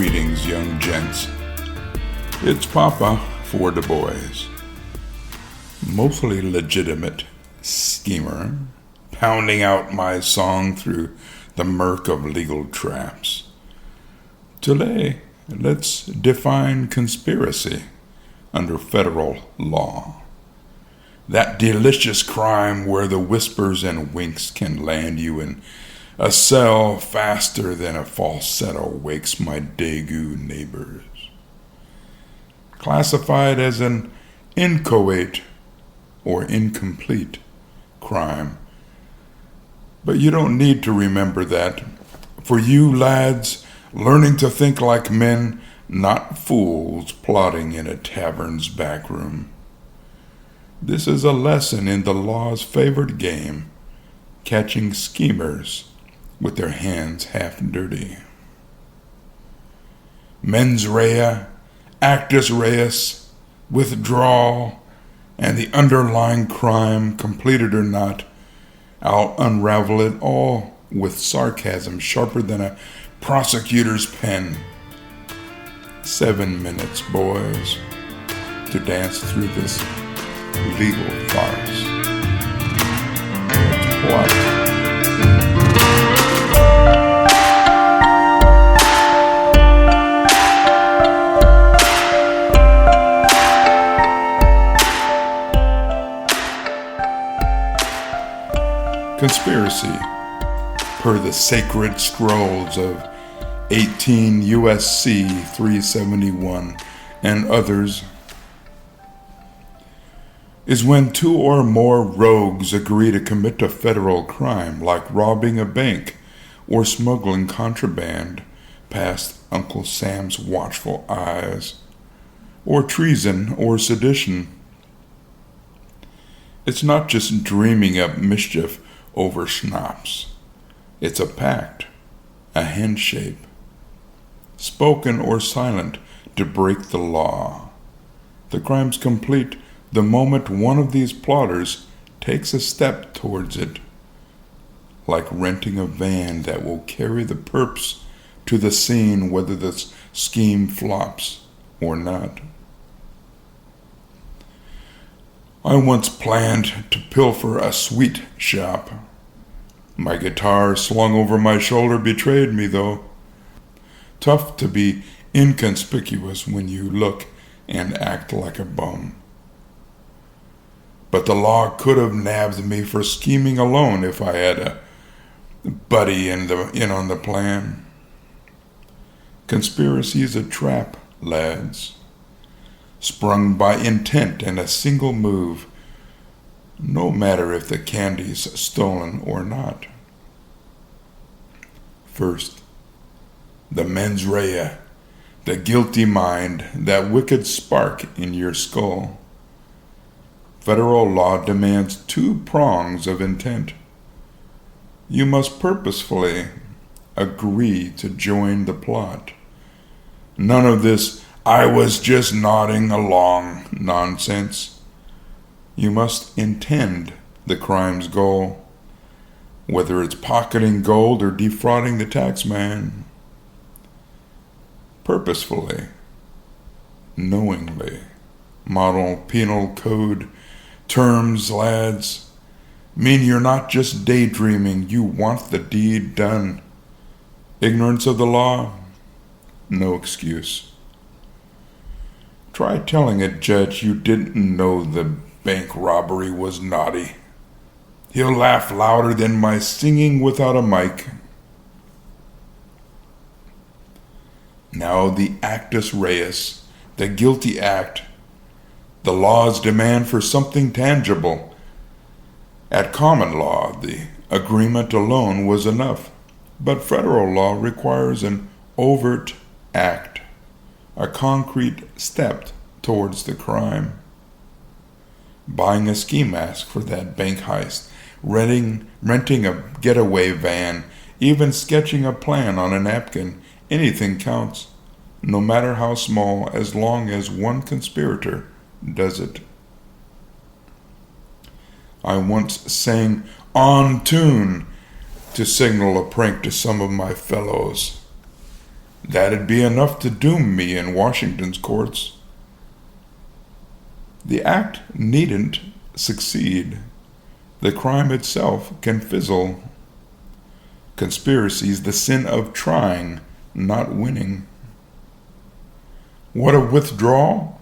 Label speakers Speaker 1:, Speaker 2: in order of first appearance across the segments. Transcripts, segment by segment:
Speaker 1: Greetings, young gents. It's Papa for the boys. Mostly legitimate schemer, pounding out my song through the murk of legal traps. Today, let's define conspiracy under federal law. That delicious crime where the whispers and winks can land you in a cell faster than a falsetto wakes my Daegu neighbors. Classified as an inchoate or incomplete crime. But you don't need to remember that. For you lads, learning to think like men, not fools plotting in a tavern's backroom. This is a lesson in the law's favored game, catching schemers with their hands half dirty. Mens rea, actus reus, withdrawal, and the underlying crime, completed or not, I'll unravel it all with sarcasm sharper than a prosecutor's pen. 7 minutes, boys, to dance through this legal farce. Let's plot. Conspiracy, per the sacred scrolls of 18 U.S.C. 371 and others, is when two or more rogues agree to commit a federal crime like robbing a bank or smuggling contraband past Uncle Sam's watchful eyes, or treason or sedition. It's not just dreaming up mischief over schnapps. It's a pact, a handshake, spoken or silent, to break the law. The crime's complete the moment one of these plotters takes a step towards it, like renting a van that will carry the perps to the scene whether the scheme flops or not. I once planned to pilfer a sweet shop. My guitar slung over my shoulder betrayed me, though. Tough to be inconspicuous when you look and act like a bum. But the law could have nabbed me for scheming alone if I had a buddy in on the plan. Conspiracy is a trap, lads, sprung by intent and a single move, no matter if the candy's stolen or not. First, the mens rea, the guilty mind, that wicked spark in your skull. Federal law demands 2 prongs of intent. You must purposefully agree to join the plot. None of this "I was just nodding along" nonsense. You must intend the crime's goal, whether it's pocketing gold or defrauding the taxman. Purposefully, knowingly. Model penal code terms, lads, mean you're not just daydreaming, you want the deed done. Ignorance of the law? No excuse. Try telling a judge you didn't know the bank robbery was naughty. He'll laugh louder than my singing without a mic. Now the actus reus, the guilty act, the law's demand for something tangible. At common law, the agreement alone was enough, but federal law requires an overt act, a concrete step towards the crime. Buying a ski mask for that bank heist, renting a getaway van, even sketching a plan on a napkin, anything counts, no matter how small, as long as one conspirator does it. I once sang "On Tune" to signal a prank to some of my fellows. That'd be enough to doom me in Washington's courts. The act needn't succeed. The crime itself can fizzle. Conspiracy's the sin of trying, not winning. What a withdrawal?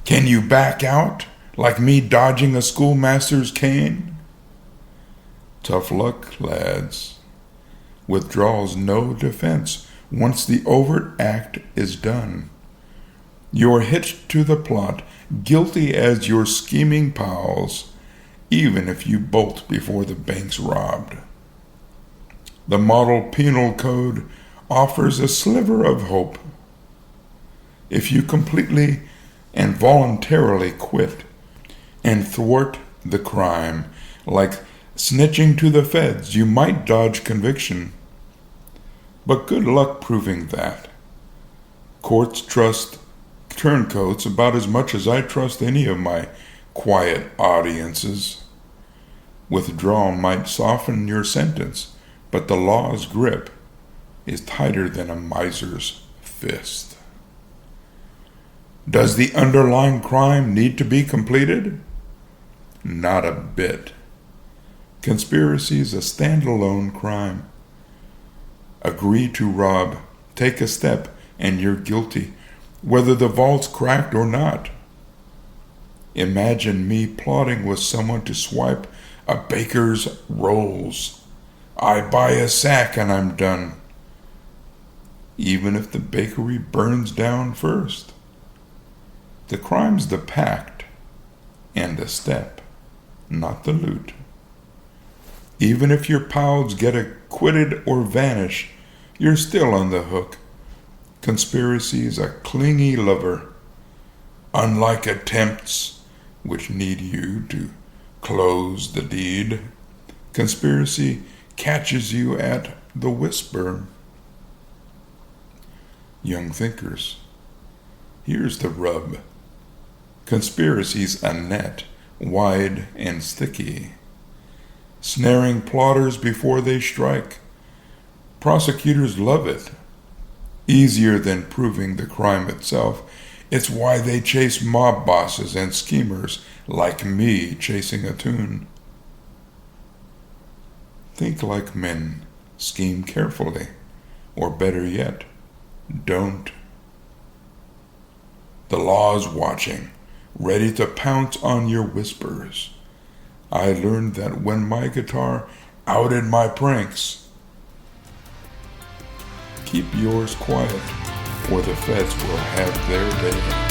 Speaker 1: Can you back out like me dodging a schoolmaster's cane? Tough luck, lads. Withdrawal's no defense once the overt act is done. You're hitched to the plot, guilty as your scheming pals, even if you bolt before the bank's robbed. The model penal code offers a sliver of hope. If you completely and voluntarily quit and thwart the crime, like snitching to the feds, you might dodge conviction. But good luck proving that. Courts trust turncoats about as much as I trust any of my quiet audiences. Withdrawal might soften your sentence, but the law's grip is tighter than a miser's fist. Does the underlying crime need to be completed? Not a bit. Conspiracy is a standalone crime. Agree to rob, take a step, and you're guilty, whether the vault's cracked or not. Imagine me plotting with someone to swipe a baker's rolls. I buy a sack and I'm done. Even if the bakery burns down first. The crime's the pact and the step, not the loot. Even if your pals get acquitted or vanish, you're still on the hook. Conspiracy's a clingy lover. Unlike attempts, which need you to close the deed, conspiracy catches you at the whisper. Young thinkers, here's the rub. Conspiracy's a net, wide and sticky, snaring plotters before they strike. Prosecutors love it. Easier than proving the crime itself. It's why they chase mob bosses and schemers like me chasing a tune. Think like men, scheme carefully, or better yet, don't. The law's watching, ready to pounce on your whispers. I learned that when my guitar outed my pranks. Keep yours quiet, or the feds will have their day.